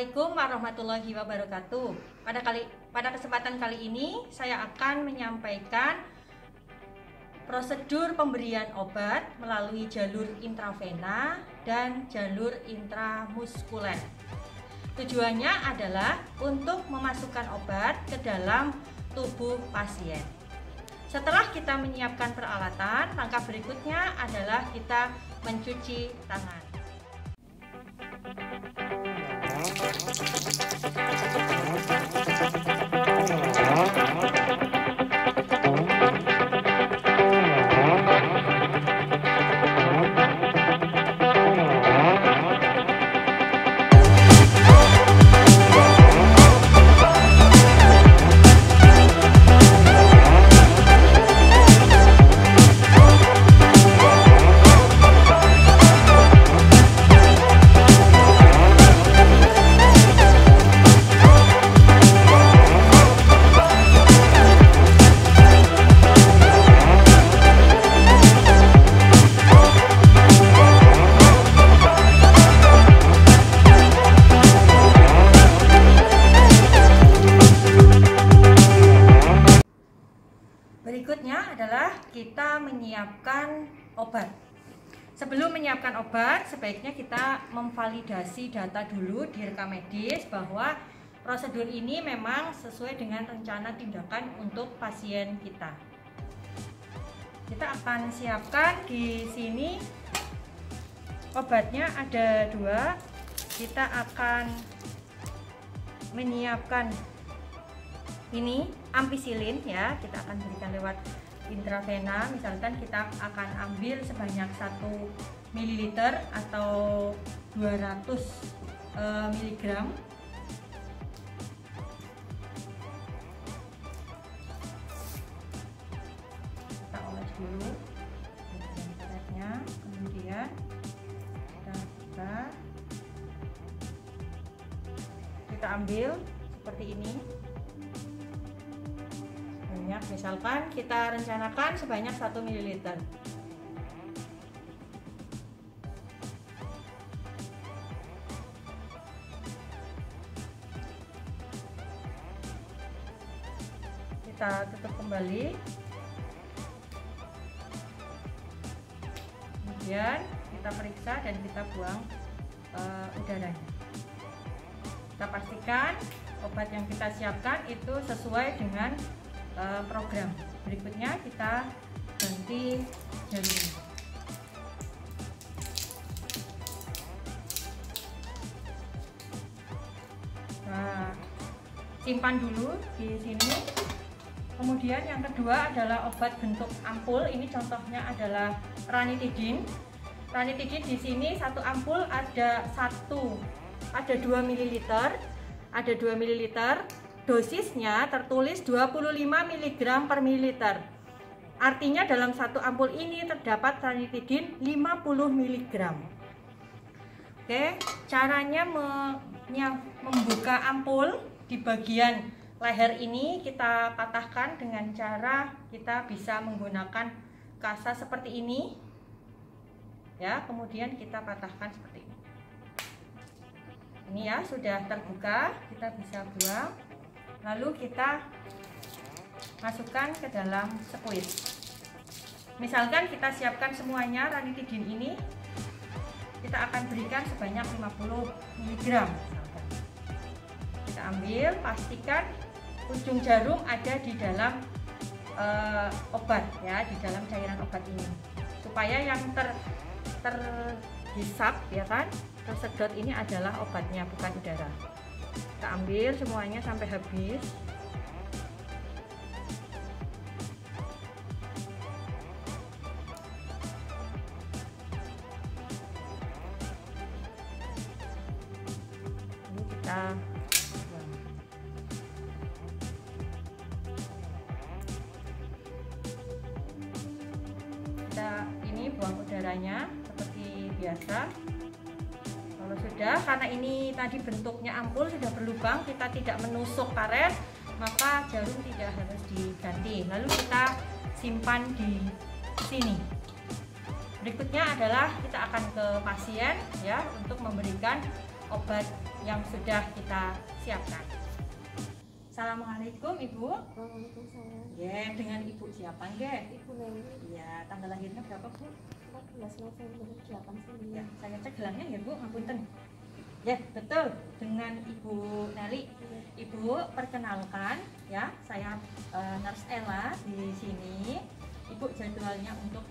Assalamualaikum warahmatullahi wabarakatuh. Pada kesempatan kali ini saya akan menyampaikan prosedur pemberian obat melalui jalur intravena dan jalur intramuskuler. Tujuannya adalah untuk memasukkan obat ke dalam tubuh pasien. Setelah kita menyiapkan peralatan, langkah berikutnya adalah kita mencuci tangan. Berikutnya adalah kita menyiapkan obat. Sebelum menyiapkan obat, sebaiknya kita memvalidasi data dulu di rekam medis bahwa prosedur ini memang sesuai dengan rencana tindakan untuk pasien kita. Kita akan siapkan di sini obatnya ada 2. Kita akan menyiapkan ini ampicillin ya, kita akan berikan lewat intravena. Misalkan kita akan ambil sebanyak 1 ml atau 200 mg. Kita oles dulu karetnya, kemudian kita ambil seperti ini. Misalkan kita rencanakan sebanyak 1 ml. Kita tutup kembali. Kemudian kita periksa dan kita buang udaranya. Kita pastikan obat yang kita siapkan itu sesuai dengan program. Berikutnya kita ganti jalur. Nah, simpan dulu di sini. Kemudian yang kedua adalah obat bentuk ampul. Ini contohnya adalah ranitidin. Ranitidin di sini 1 ampul ada 2 ml. Ada 2 ml. Dosisnya tertulis 25 mg per mililiter. Artinya dalam 1 ampul ini terdapat ranitidin 50 mg. Oke, caranya membuka ampul di bagian leher ini kita patahkan dengan cara kita bisa menggunakan kasa seperti ini. Ya, kemudian kita patahkan seperti ini. Ini ya, sudah terbuka, kita bisa buang. Lalu kita masukkan ke dalam squeeze. Misalkan kita siapkan semuanya ranitidin ini, kita akan berikan sebanyak 50 mg. Kita ambil, pastikan ujung jarum ada di dalam obat ya, di dalam cairan obat ini, supaya yang terhisap ya kan, tersedot ini adalah obatnya, bukan udara. Kita ambil semuanya sampai habis. Ini kita buang. Kita ini buang udaranya seperti biasa. Kalau sudah, karena ini tadi bentuknya ampul sudah berlubang, kita tidak menusuk karet, maka jarum tidak harus diganti. Lalu kita simpan di sini. Berikutnya adalah kita akan ke pasien ya untuk memberikan obat yang sudah kita siapkan. Assalamualaikum Ibu. Waalaikumsalam. Ya, dengan Ibu siapa nggih? Ibu Leni. Iya, tanggal lahirnya berapa Bu? 14 November 89. Ya, saya cek gelangnya ya Bu, ngapunten. Ya, betul, dengan Ibu Neli. Ibu perkenalkan ya, saya Nurse Ella di sini. Ibu jadwalnya untuk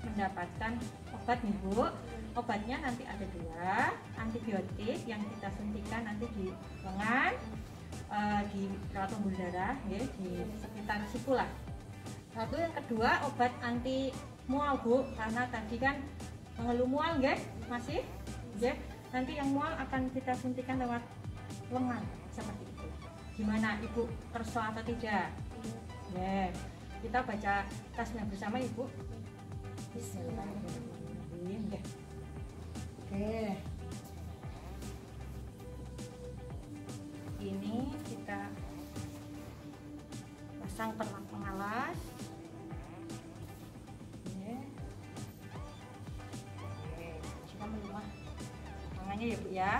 mendapatkan obat nih Bu. Obatnya nanti ada 2, antibiotik yang kita suntikan nanti di lengan, di rawat pembuluh darah ya, di sekitar siku lah. Satu, yang kedua obat anti mual Bu, karena tadi kan mengeluh mual nggih, masih ya. Nanti yang mual akan kita suntikan lewat lengan seperti itu. Gimana Ibu, kerso atau tidak? Ya, kita baca tasnya bersama Ibu. Bismillahirrahmanirrahim. Ya. Oke. Ini kita pasang perlak pengalas. Ya. Oke, kita melumah tangannya ya Bu ya.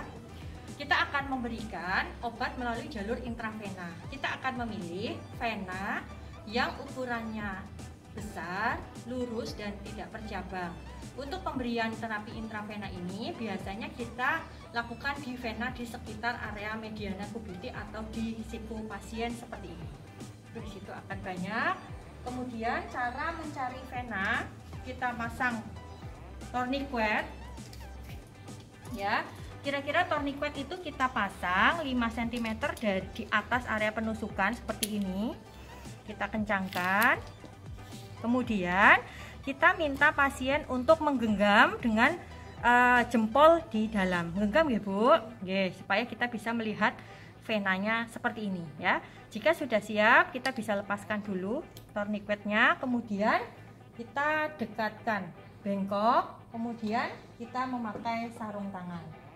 Kita akan memberikan obat melalui jalur intravena. Kita akan memilih vena yang ukurannya besar, lurus, dan tidak bercabang. Untuk pemberian terapi intravena ini biasanya kita lakukan di vena di sekitar area mediana cubitis atau di siku pasien seperti ini. Di situ akan banyak. Kemudian cara mencari vena, kita pasang tourniquet. Ya, kira-kira tourniquet itu kita pasang 5 cm di atas area penusukan seperti ini. Kita kencangkan. Kemudian kita minta pasien untuk menggenggam dengan jempol di dalam. Genggam ya Bu, supaya kita bisa melihat venanya seperti ini ya. Jika sudah siap, kita bisa lepaskan dulu tourniquetnya. Kemudian kita dekatkan bengkok. Kemudian kita memakai sarung tangan.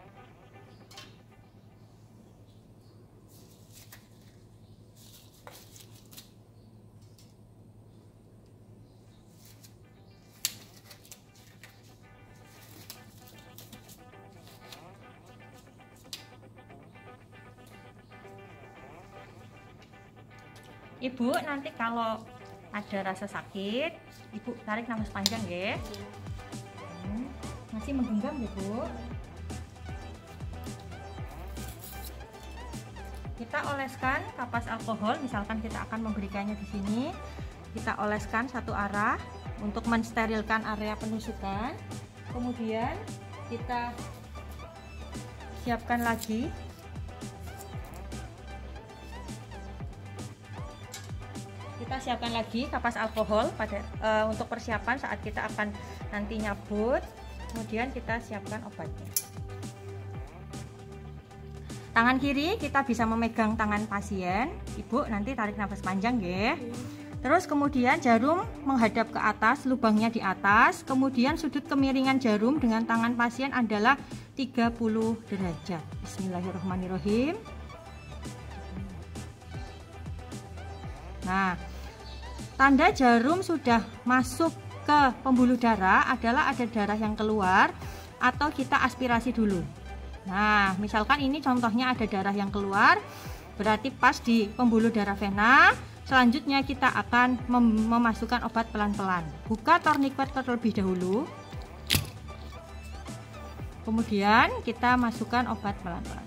Ibu nanti kalau ada rasa sakit, Ibu tarik nafas panjang ya. Masih menggenggam ya Bu. Kita oleskan kapas alkohol, misalkan kita akan memberikannya di sini. Kita oleskan satu arah untuk mensterilkan area penusukan. Kemudian kita siapkan lagi. Kita siapkan lagi kapas alkohol untuk persiapan saat kita akan nanti nyabut. Kemudian kita siapkan obatnya. Tangan kiri kita bisa memegang tangan pasien. Ibu nanti tarik nafas panjang ya. Terus kemudian jarum menghadap ke atas, lubangnya di atas. Kemudian sudut kemiringan jarum dengan tangan pasien adalah 30 derajat. Bismillahirrahmanirrahim. Nah, tanda jarum sudah masuk ke pembuluh darah adalah ada darah yang keluar atau kita aspirasi dulu. Nah, misalkan ini contohnya ada darah yang keluar, berarti pas di pembuluh darah vena. Selanjutnya kita akan memasukkan obat pelan-pelan. Buka tourniquet terlebih dahulu. Kemudian kita masukkan obat pelan-pelan.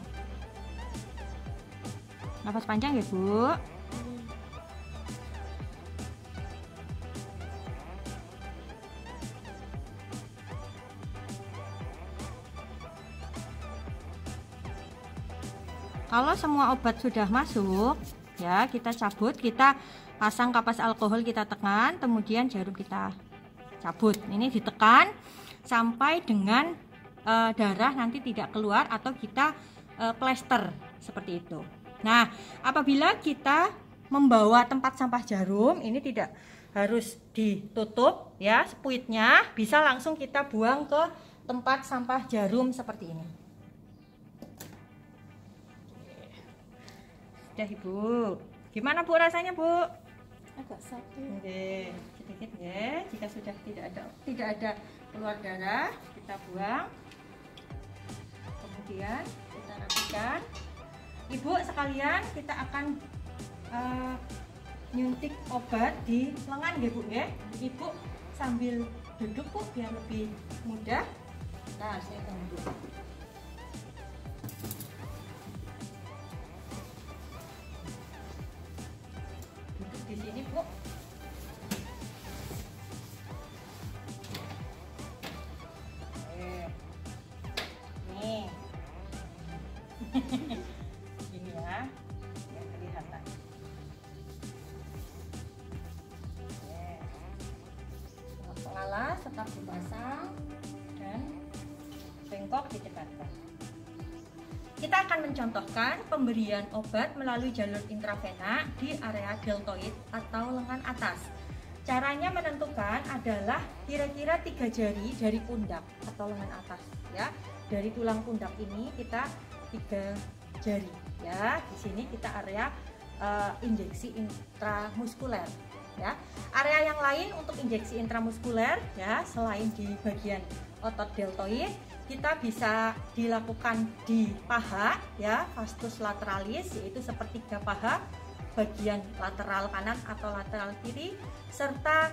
Nafas panjang ya Bu. Kalau semua obat sudah masuk, ya kita cabut, kita pasang kapas alkohol, kita tekan, kemudian jarum kita cabut. Ini ditekan sampai dengan darah nanti tidak keluar atau kita plester seperti itu. Nah, apabila kita membawa tempat sampah jarum, ini tidak harus ditutup ya, spuitnya bisa langsung kita buang ke tempat sampah jarum seperti ini. Sudah Ibu. Gimana Bu rasanya Bu? Agak sakit. Oke, sedikit ya. Jika sudah tidak ada keluar darah, kita buang. Kemudian kita rapikan. Ibu sekalian, kita akan nyuntik obat di lengan ya Bu ya. Ibu sambil duduk Bu biar lebih mudah. Nah, saya tunggu. Duduk di sini Bu. Nih. Gini ya, biar kelihatan. Alas tetap dipasang dan bengkok didekatkan. Kita akan mencontohkan pemberian obat melalui jalur intravena di area deltoid atau lengan atas. Caranya menentukan adalah kira-kira 3 jari dari pundak atau lengan atas ya. Dari tulang pundak ini kita 3 jari ya. Di sini kita area injeksi intramuskuler ya. Area yang lain untuk injeksi intramuskuler ya, selain di bagian otot deltoid, kita bisa dilakukan di paha ya, vastus lateralis, yaitu sepertiga paha bagian lateral kanan atau lateral kiri, serta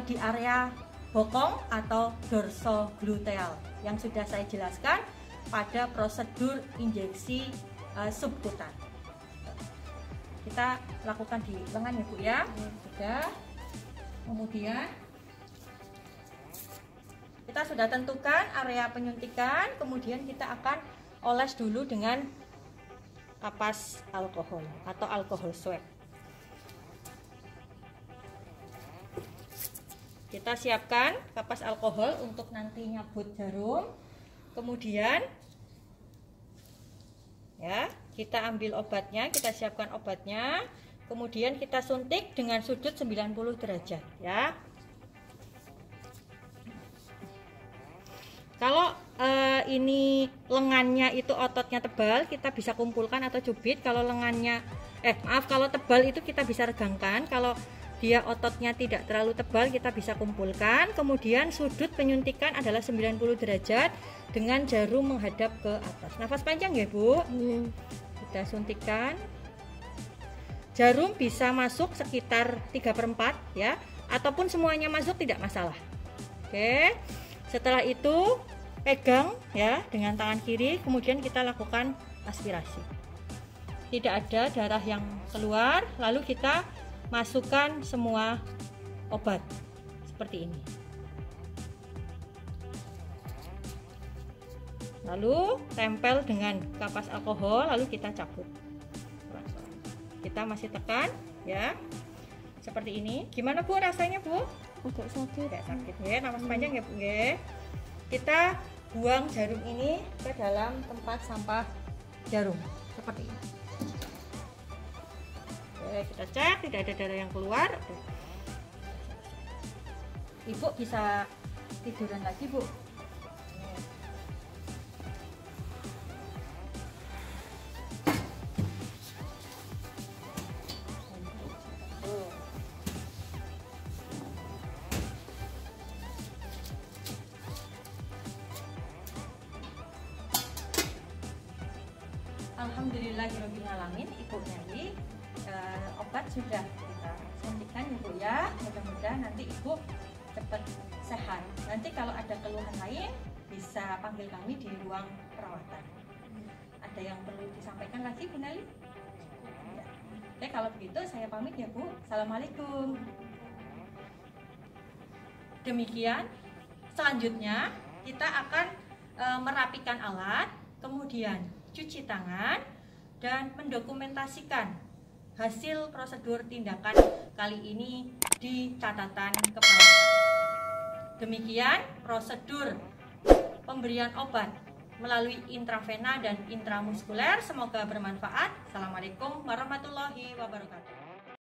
di area bokong atau dorsogluteal yang sudah saya jelaskan pada prosedur injeksi subkutan. Kita lakukan di lengan ya Bu ya. Sudah. Kemudian kita sudah tentukan area penyuntikan, kemudian kita akan oles dulu dengan kapas alkohol atau alkohol swab. Kita siapkan kapas alkohol untuk nanti nyabut jarum. Kemudian ya, kita ambil obatnya, kita siapkan obatnya, kemudian kita suntik dengan sudut 90 derajat ya. Kalau ini lengannya itu ototnya tebal, kita bisa kumpulkan atau cubit. Kalau lengannya kalau tebal itu kita bisa regangkan. Kalau dia ototnya tidak terlalu tebal, kita bisa kumpulkan. Kemudian sudut penyuntikan adalah 90 derajat dengan jarum menghadap ke atas. Nafas panjang ya Bu. Kita suntikkan. Jarum bisa masuk sekitar 3/4 ya, ataupun semuanya masuk tidak masalah. Oke. Setelah itu pegang ya dengan tangan kiri, kemudian kita lakukan aspirasi. Tidak ada darah yang keluar, lalu kita masukkan semua obat seperti ini. Lalu tempel dengan kapas alkohol, lalu kita cabut. Kita masih tekan ya, seperti ini. Gimana Bu rasanya Bu? Agak sakit. Agak sakit ya, nafas panjang ya Bu ya. Kita buang jarum ini ke dalam tempat sampah jarum seperti ini. Oke, kita cek tidak ada darah yang keluar. Ibu bisa tiduran lagi Bu. Alhamdulillahirobbilalamin, Ibu Nelly, obat sudah kita suntikan Ibu ya. Mudah-mudahan nanti Ibu cepat sehat. Nanti kalau ada keluhan lain bisa panggil kami di ruang perawatan. Ada yang perlu disampaikan lagi Bu Nelly? Ya. Oke, kalau begitu saya pamit ya Bu. Assalamualaikum. Demikian, selanjutnya kita akan merapikan alat, kemudian cuci tangan dan mendokumentasikan hasil prosedur tindakan kali ini di catatan keperawatan. Demikian prosedur pemberian obat melalui intravena dan intramuskuler. Semoga bermanfaat. Assalamualaikum warahmatullahi wabarakatuh.